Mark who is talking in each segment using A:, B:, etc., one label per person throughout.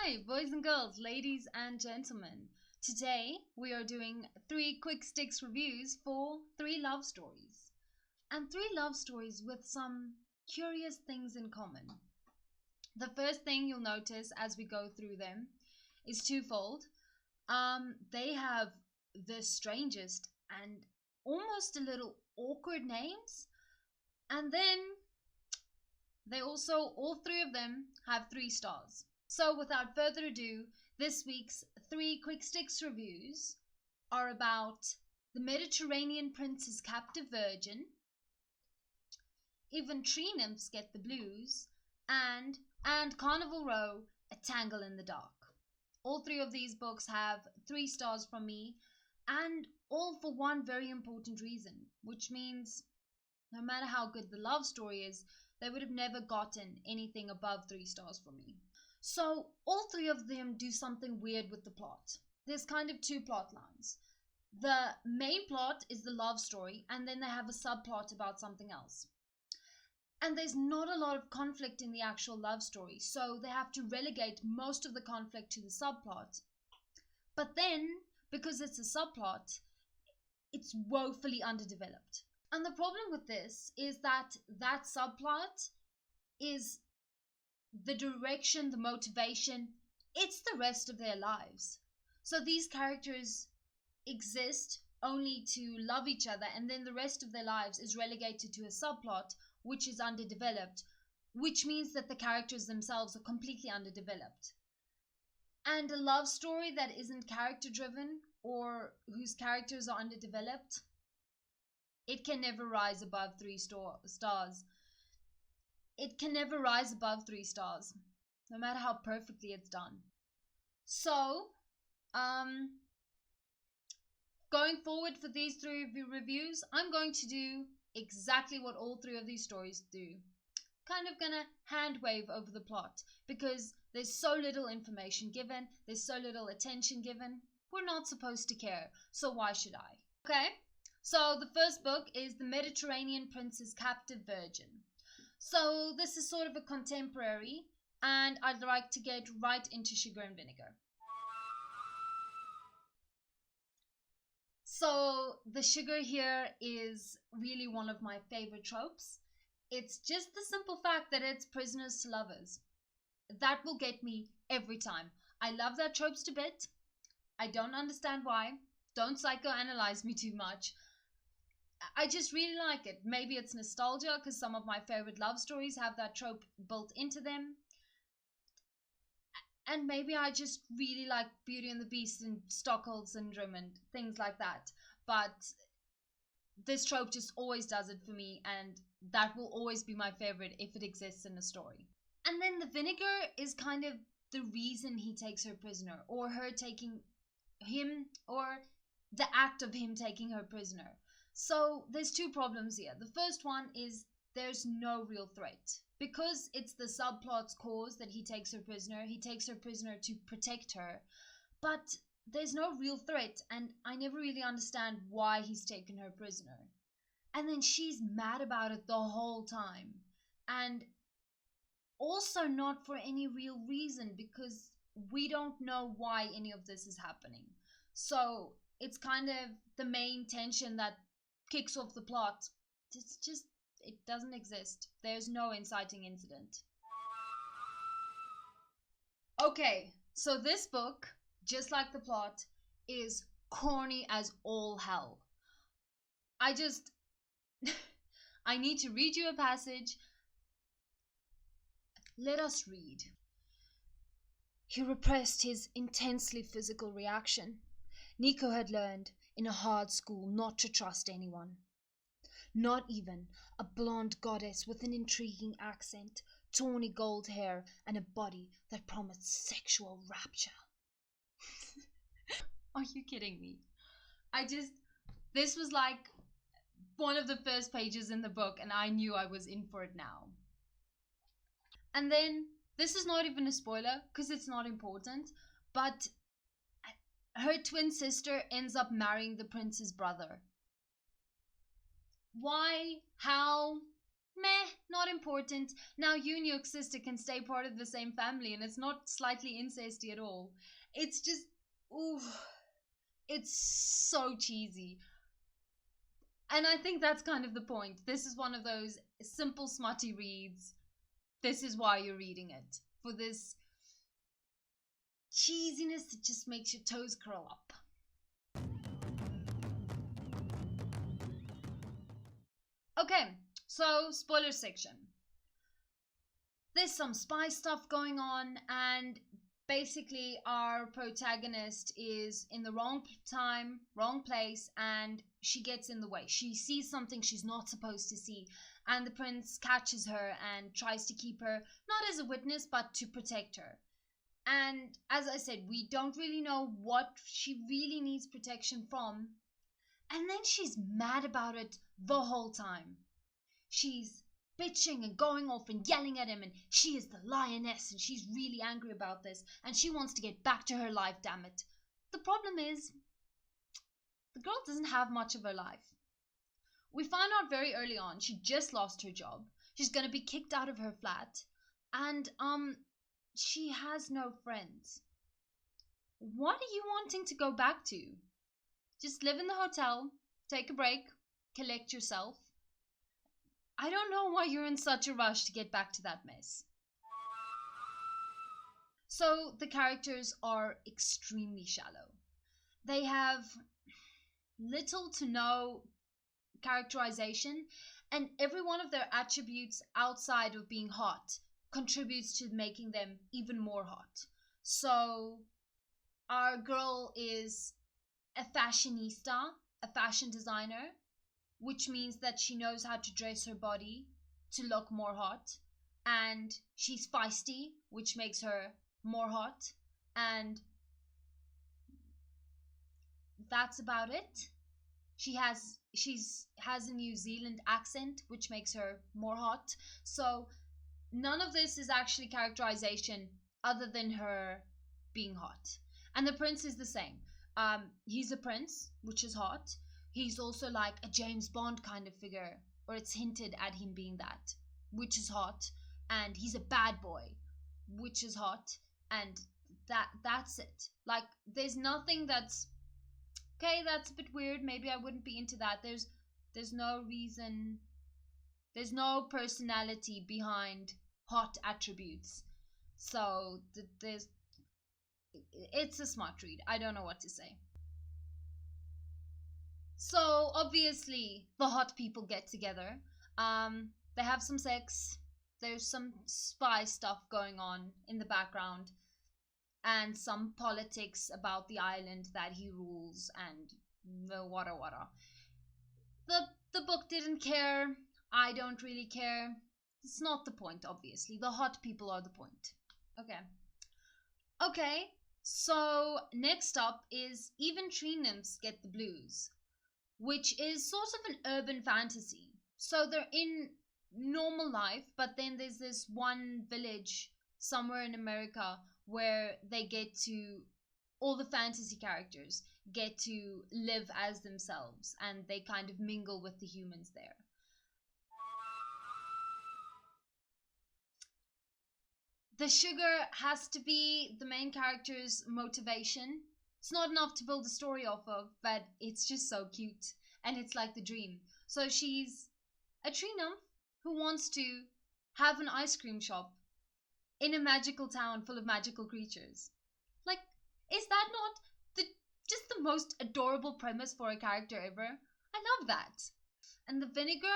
A: Hi, boys and girls, ladies and gentlemen. Today we are doing 3 quick sticks reviews for 3 love stories. And 3 love stories with some curious things in common. The first thing you'll notice as we go through them is twofold. They have the strangest and almost a little awkward names. And then they also, all 3 of them, have 3 stars. So without further ado, this week's 3 quick sticks reviews are about The Mediterranean Prince's Captive Virgin, Even Tree Nymphs Get the Blues, and Carnival Row, A Tangle in the Dark. All 3 of these books have 3 stars from me, and all for one very important reason, which means no matter how good the love story is, they would have never gotten anything above 3 stars from me. So all 3 of them do something weird with the plot. There's kind of 2 plot lines. The main plot is the love story, and then they have a subplot about something else. And there's not a lot of conflict in the actual love story, so they have to relegate most of the conflict to the subplot. But then, because it's a subplot, it's woefully underdeveloped. And the problem with this is that subplot is the direction, the motivation, it's the rest of their lives. So these characters exist only to love each other, and then the rest of their lives is relegated to a subplot which is underdeveloped, which means that the characters themselves are completely underdeveloped. And a love story that isn't character driven or whose characters are underdeveloped, it can never rise above 3 stars. It can never rise above 3 stars, no matter how perfectly it's done. So, going forward for these 3 reviews, I'm going to do exactly what all 3 of these stories do. Kind of gonna hand wave over the plot, because there's so little information given, there's so little attention given. We're not supposed to care, so why should I? Okay, so the first book is The Mediterranean Prince's Captive Virgin. So this is sort of a contemporary, and I'd like to get right into Sugar and Vinegar. So the sugar here is really one of my favorite tropes. It's just the simple fact that it's prisoners to lovers. That will get me every time. I love that tropes to bit. I don't understand why. Don't psychoanalyze me too much. I just really like it. Maybe it's nostalgia because some of my favorite love stories have that trope built into them. And maybe I just really like Beauty and the Beast and Stockholm Syndrome and things like that. But this trope just always does it for me, and that will always be my favorite if it exists in a story. And then the vinegar is kind of the reason he takes her prisoner, or her taking him, or the act of him taking her prisoner. So there's 2 problems here. The first one is there's no real threat. Because it's the subplot's cause that he takes her prisoner to protect her. But there's no real threat, and I never really understand why he's taken her prisoner. And then she's mad about it the whole time. And also not for any real reason, because we don't know why any of this is happening. So it's kind of the main tension that kicks off the plot. It doesn't exist. There's no inciting incident. Okay, so this book, just like the plot, is corny as all hell. I need to read you a passage. Let us read. He repressed his intensely physical reaction. Nico had learned in a hard school not to trust anyone. Not even a blonde goddess with an intriguing accent, tawny gold hair, and a body that promised sexual rapture. Are you kidding me? This was like one of the first pages in the book, and I knew I was in for it now. And then, this is not even a spoiler, because it's not important, but her twin sister ends up marrying the prince's brother. Why? How? meh, not important. Now you and your sister can stay part of the same family, and it's not slightly incesty at all. It's just, ooh, it's so cheesy. And I think that's kind of the point. This is one of those simple, smutty reads. This is why you're reading it. For this cheesiness that just makes your toes curl up. Okay, so spoiler section. There's some spy stuff going on, and basically our protagonist is in the wrong time, wrong place, and she gets in the way. She sees something she's not supposed to see, and the prince catches her and tries to keep her, not as a witness, but to protect her. And as I said, we don't really know what she really needs protection from. And then she's mad about it the whole time. She's bitching and going off and yelling at him, and she is the lioness, and she's really angry about this, and she wants to get back to her life, damn it. The problem is, the girl doesn't have much of her life. We find out very early on she just lost her job. She's gonna be kicked out of her flat, and she has no friends. What are you wanting to go back to? Just live in the hotel, take a break, collect yourself. I don't know why you're in such a rush to get back to that mess. So the characters are extremely shallow. They have little to no characterization, and every one of their attributes outside of being hot contributes to making them even more hot. So our girl is a fashionista, a fashion designer, which means that she knows how to dress her body to look more hot, and she's feisty, which makes her more hot, and that's about it. She has a New Zealand accent, which makes her more hot. So none of this is actually characterization other than her being hot. And the prince is the same. He's a prince, which is hot. He's also like a James Bond kind of figure, or it's hinted at him being that, which is hot. And he's a bad boy, which is hot. And that's it. Like, there's nothing that's okay, that's a bit weird. Maybe I wouldn't be into that. There's no reason. There's no personality behind hot attributes. So it's a smart read. I don't know what to say. So obviously the hot people get together. They have some sex. There's some spy stuff going on in the background, and some politics about the island that he rules, and the wada. The book didn't care. I don't really care. It's not the point, obviously. The hot people are the point. Okay, so next up is Even Tree Nymphs Get the Blues, which is sort of an urban fantasy. So they're in normal life, but then there's this one village somewhere in America where all the fantasy characters get to live as themselves, and they kind of mingle with the humans there. The sugar has to be the main character's motivation. It's not enough to build a story off of, but it's just so cute, and it's like the dream. So she's a tree nymph who wants to have an ice cream shop in a magical town full of magical creatures. Like, is that not just the most adorable premise for a character ever? I love that. And the vinegar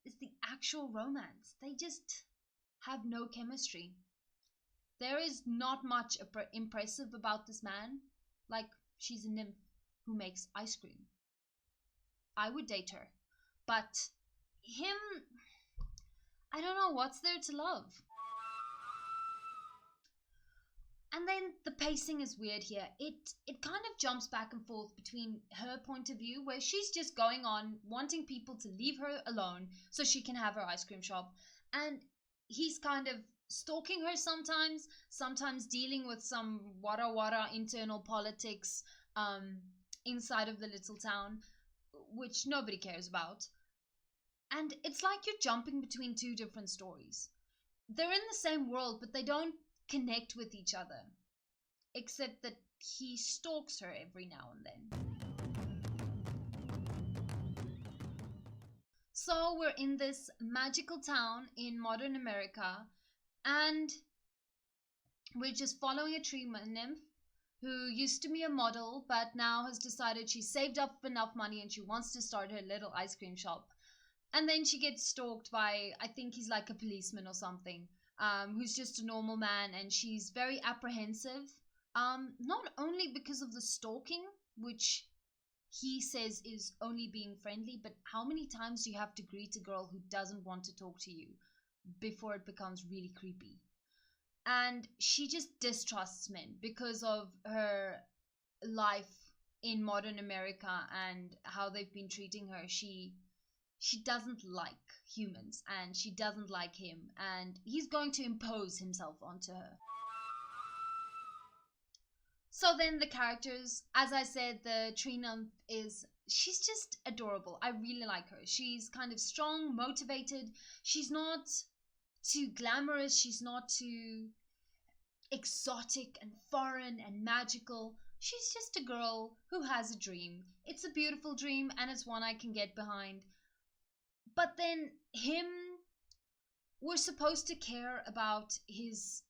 A: is the actual romance. They just have no chemistry. There is not much impressive about this man. Like, she's a nymph who makes ice cream. I would date her. But him, I don't know, what's there to love? And then the pacing is weird here. It kind of jumps back and forth between her point of view, where she's just going on wanting people to leave her alone so she can have her ice cream shop, and he's kind of stalking her sometimes dealing with some wada internal politics inside of the little town, which nobody cares about. And it's like you're jumping between two different stories. They're in the same world, but they don't connect with each other. Except that he stalks her every now and then. So we're in this magical town in modern America, and we're just following a tree nymph who used to be a model but now has decided she's saved up enough money and she wants to start her little ice cream shop. And then she gets stalked by, I think he's like a policeman or something, who's just a normal man, and she's very apprehensive. Not only because of the stalking, which he says is only being friendly, but how many times do you have to greet a girl who doesn't want to talk to you before it becomes really creepy? And she just distrusts men because of her life in modern America and how they've been treating her. She doesn't like humans, and she doesn't like him, and he's going to impose himself onto her. So then the characters, as I said, the tree nymph she's just adorable. I really like her. She's kind of strong, motivated. She's not too glamorous. She's not too exotic and foreign and magical. She's just a girl who has a dream. It's a beautiful dream, and it's one I can get behind. But then him, we're supposed to care about his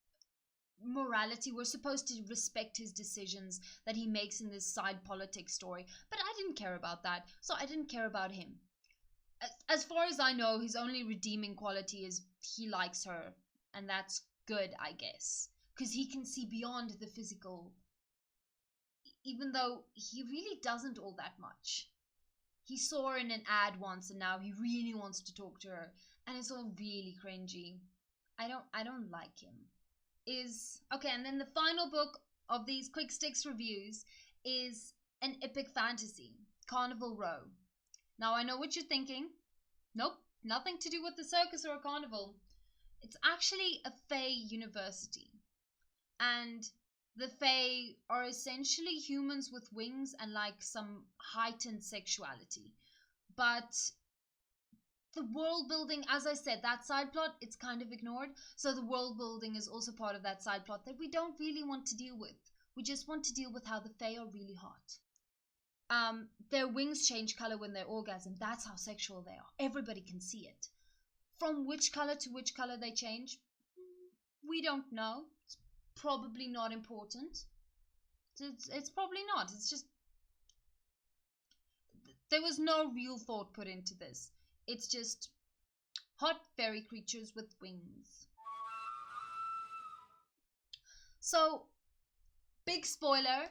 A: morality. We're supposed to respect his decisions that he makes in this side politics story. But I didn't care about that, so I didn't care about him. As far as I know, his only redeeming quality is he likes her, and that's good, I guess, because he can see beyond the physical, even though he really doesn't all that much. He saw her in an ad once, and now he really wants to talk to her, and it's all really cringy. I don't like him. Okay, and then the final book of these quick sticks reviews is an epic fantasy, Carnival Row. Now I know what you're thinking. Nope, nothing to do with the circus or a carnival. It's actually a Fae university, and the Fae are essentially humans with wings and like some heightened sexuality. But the world building, as I said, that side plot, it's kind of ignored. So the world building is also part of that side plot that we don't really want to deal with. We just want to deal with how the Fae are really hot. Their wings change color when they orgasm. That's how sexual they are. Everybody can see it. From which color to which color they change, we don't know. It's probably not important. It's probably not. It's just there was no real thought put into this. It's just hot fairy creatures with wings. So, big spoiler,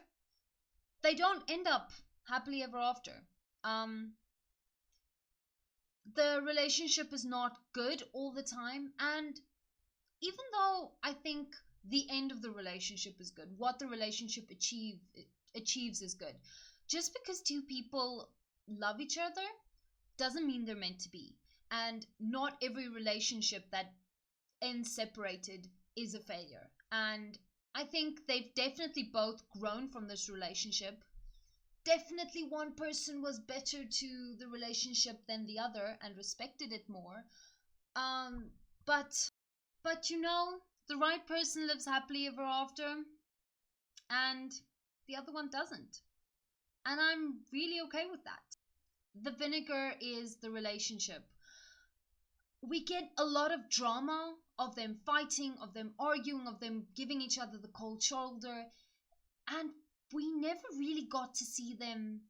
A: they don't end up happily ever after. The relationship is not good all the time, and even though I think the end of the relationship is good, what the relationship achieves is good. Just because two people love each other doesn't mean they're meant to be. And not every relationship that ends separated is a failure. And I think they've definitely both grown from this relationship. Definitely one person was better to the relationship than the other and respected it more. But you know, the right person lives happily ever after, and the other one doesn't. And I'm really okay with that. The vinegar is the relationship. We get a lot of drama of them fighting, of them arguing, of them giving each other the cold shoulder, and we never really got to see them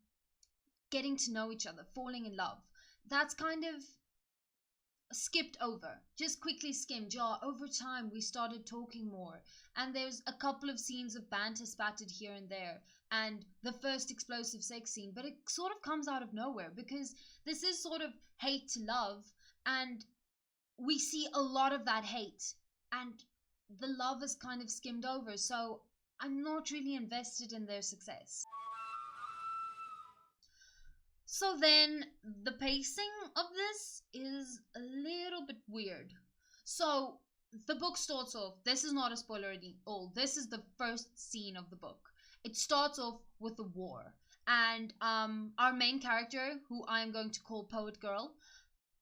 A: getting to know each other, falling in love. That's kind of skipped over, just quickly skimmed. Yeah, over time we started talking more, and there's a couple of scenes of banter spattered here and there, and the first explosive sex scene, but it sort of comes out of nowhere because this is sort of hate to love, and we see a lot of that hate, and the love is kind of skimmed over, so I'm not really invested in their success. So then, the pacing of this is a little bit weird. So, the book starts off, this is not a spoiler at all, this is the first scene of the book. It starts off with a war. And our main character, who I'm going to call Poet Girl,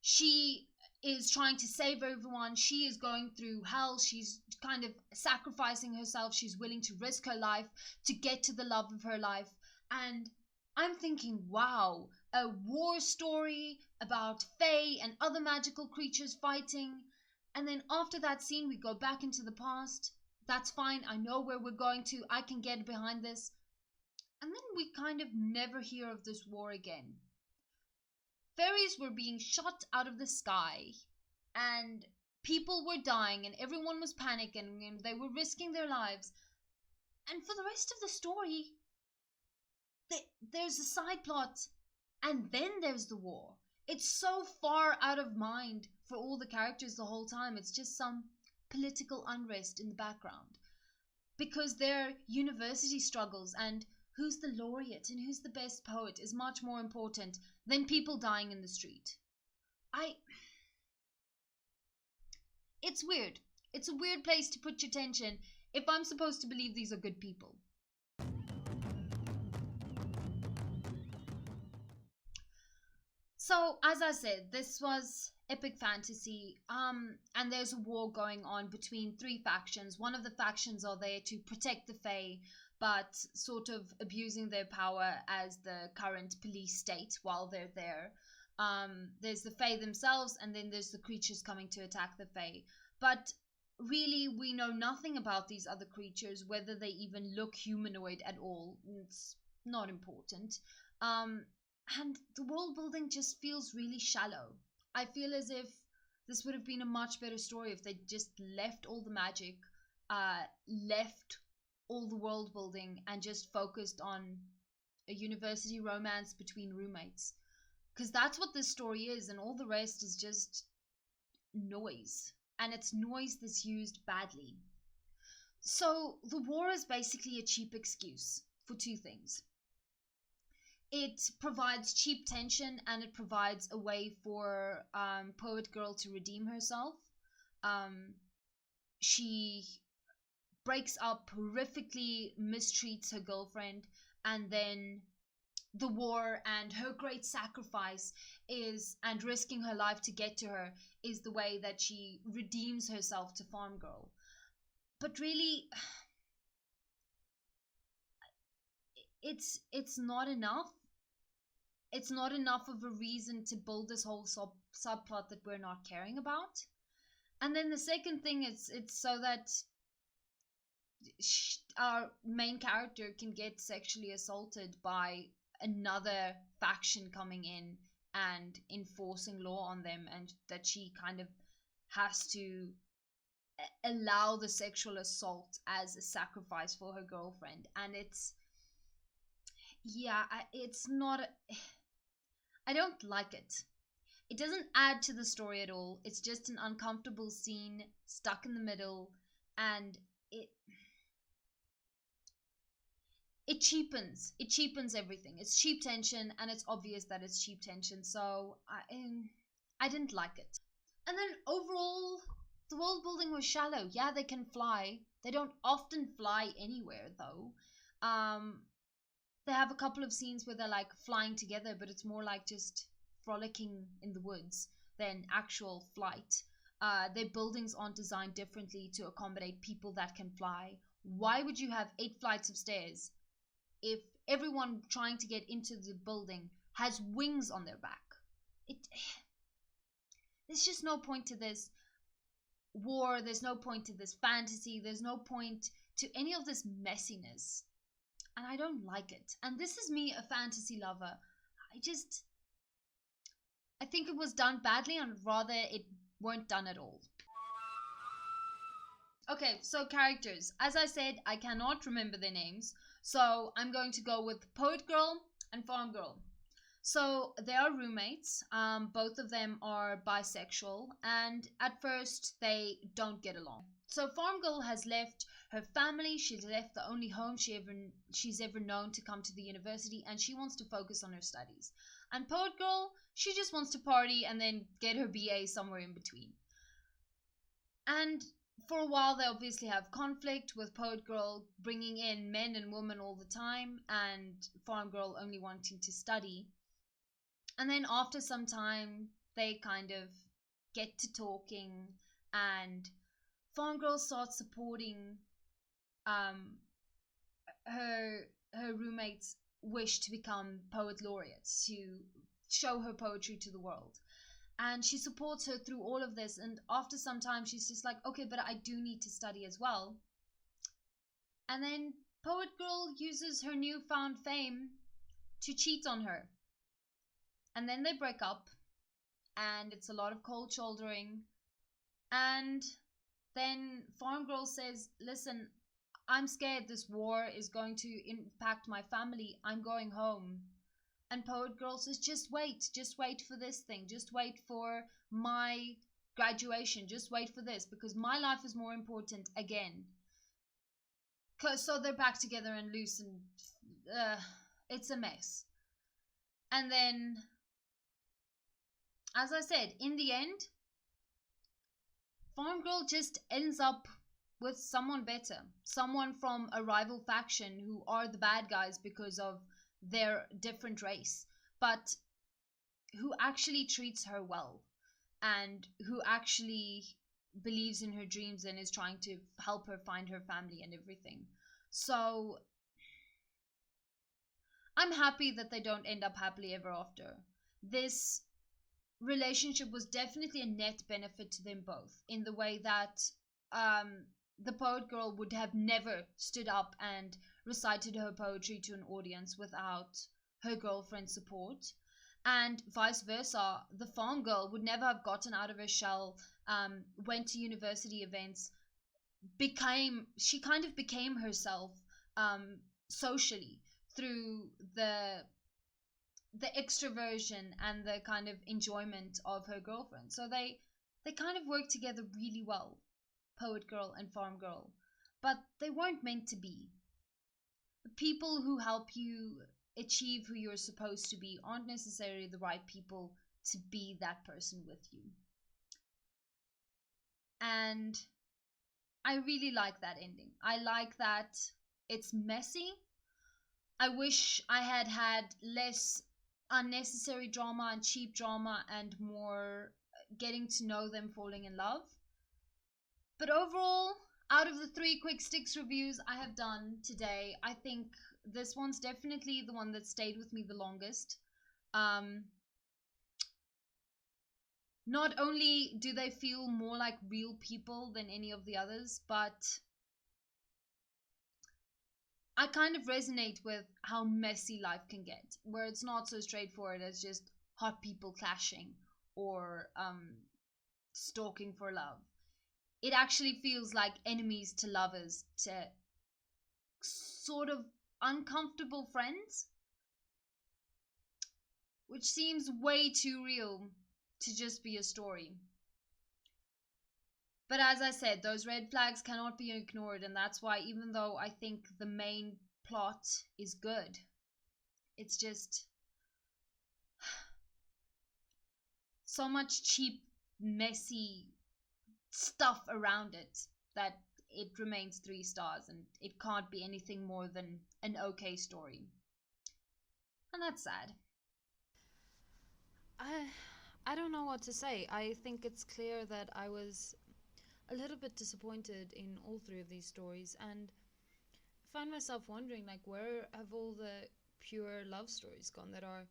A: She is trying to save everyone. She is going through hell. She's kind of sacrificing herself. She's willing to risk her life to get to the love of her life. And I'm thinking, wow, a war story about fae and other magical creatures fighting. And then after that scene, we go back into the past. That's fine. I know where we're going to. I can get behind this. And then we kind of never hear of this war again. Fairies were being shot out of the sky, and people were dying, and everyone was panicking, and they were risking their lives. And for the rest of the story, there's a side plot, and then there's the war. It's so far out of mind for all the characters the whole time. It's just some political unrest in the background. Because their university struggles and who's the laureate and who's the best poet is much more important than people dying in the street. It's weird. It's a weird place to put your attention if I'm supposed to believe these are good people. So, as I said, this was epic fantasy, and there's a war going on between three factions. One of the factions are there to protect the Fae, but sort of abusing their power as the current police state while they're there. There's the Fae themselves, and then there's the creatures coming to attack the Fae. But really, we know nothing about these other creatures, whether they even look humanoid at all. It's not important. And the world building just feels really shallow. I feel as if this would have been a much better story if they just left all the magic, left all the world building, and just focused on a university romance between roommates. Because that's what this story is, and all the rest is just noise. And it's noise that's used badly. So the war is basically a cheap excuse for two things. It provides cheap tension, and it provides a way for Poet Girl to redeem herself. She breaks up, horrifically mistreats her girlfriend, and then the war and her great sacrifice and risking her life to get to her is the way that she redeems herself to Farm Girl. But really, it's not enough. It's not enough of a reason to build this whole subplot that we're not caring about. And then the second thing is it's so that our main character can get sexually assaulted by another faction coming in and enforcing law on them, and that she kind of has to allow the sexual assault as a sacrifice for her girlfriend. And it's not I don't like it. It doesn't add to the story at all. It's just an uncomfortable scene stuck in the middle, and it cheapens everything. It's cheap tension, and it's obvious that it's cheap tension. So I didn't like it. And then overall, the world building was shallow. Yeah, they can fly. They don't often fly anywhere though. They have a couple of scenes where they're like flying together, but it's more like just frolicking in the woods than actual flight. Their buildings aren't designed differently to accommodate people that can fly. Why would you have 8 flights of stairs if everyone trying to get into the building has wings on their back? There's just no point to this war. There's no point to this fantasy. There's no point to any of this messiness. And I don't like it. And this is me, a fantasy lover. I think it was done badly, and rather it weren't done at all. Okay, so characters. As I said, I cannot remember their names. So I'm going to go with Poet Girl and Farm Girl. So they are roommates. Both of them are bisexual, and at first they don't get along. So Farm Girl has left her family. She's left the only home she's ever known to come to the university, and she wants to focus on her studies. And Poet Girl, she just wants to party and then get her BA somewhere in between. And for a while they obviously have conflict, with Poet Girl bringing in men and women all the time, and Farm Girl only wanting to study. And then after some time, they kind of get to talking, and Farm Girl starts supporting um her roommate's wish to become poet laureate, to show her poetry to the world. And she supports her through all of this, and after some time she's just like, okay, but I do need to study as well. And then Poet Girl uses her newfound fame to cheat on her. And then they break up, and it's a lot of cold shouldering. And then Farm Girl says, listen, I'm scared this war is going to impact my family. I'm going home. And Poet Girl says, just wait for this thing. Just wait for my graduation. Just wait for this, because my life is more important again. So they're back together and loose, and it's a mess. And then, as I said, in the end, Farm Girl just ends up with someone better, someone from a rival faction who are the bad guys because of their different race, but who actually treats her well, and who actually believes in her dreams and is trying to help her find her family and everything. So I'm happy that they don't end up happily ever after. This relationship was definitely a net benefit to them both, in the way that the Poet Girl would have never stood up and recited her poetry to an audience without her girlfriend's support. And vice versa, the Farm Girl would never have gotten out of her shell, went to university events, she kind of became herself socially through the extroversion and the kind of enjoyment of her girlfriend. So they kind of work together really well, Poet Girl and Farm Girl, but they weren't meant to be. The people who help you achieve who you're supposed to be aren't necessarily the right people to be that person with you. And I really like that ending. I like that it's messy. I wish I had had less unnecessary drama and cheap drama, and more getting to know them falling in love. But overall, out of the 3 quick sticks reviews I have done today, I think this one's definitely the one that stayed with me the longest. Not only do they feel more like real people than any of the others, but I kind of resonate with how messy life can get, where it's not so straightforward as just hot people clashing or stalking for love. It actually feels like enemies to lovers to sort of uncomfortable friends, which seems way too real to just be a story. But as I said, those red flags cannot be ignored, and that's why, even though I think the main plot is good, it's just so much cheap, messy stuff around it that it remains 3 stars, and it can't be anything more than an okay story. And that's sad.
B: I don't know what to say. I think it's clear that I was a little bit disappointed in all 3 of these stories, and I find myself wondering, like, where have all the pure love stories gone that are,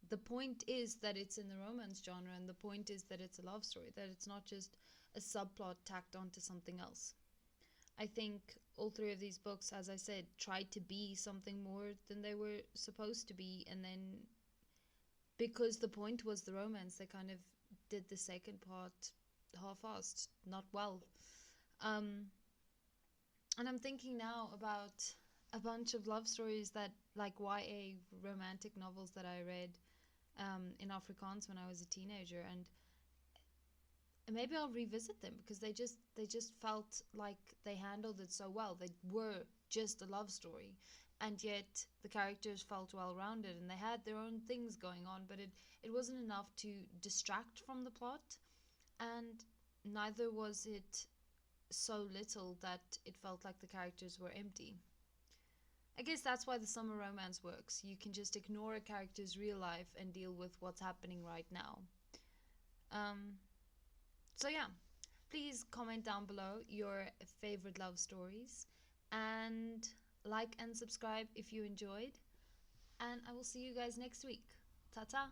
B: the point is that it's in the romance genre, and the point is that it's a love story, that it's not just a subplot tacked onto something else. I think all 3 of these books, as I said, tried to be something more than they were supposed to be, and then because the point was the romance, they kind of did the second part half-assed, not well. And I'm thinking now about a bunch of love stories that, like YA romantic novels that I read in Afrikaans when I was a teenager, and maybe I'll revisit them because they just felt like they handled it so well. They were just a love story, and yet the characters felt well-rounded, and they had their own things going on, but it wasn't enough to distract from the plot, and neither was it so little that it felt like the characters were empty. I guess that's why the summer romance works. You can just ignore a character's real life and deal with what's happening right now. Um, so yeah, please comment down below your favorite love stories and like and subscribe if you enjoyed. And I will see you guys next week. Ta ta!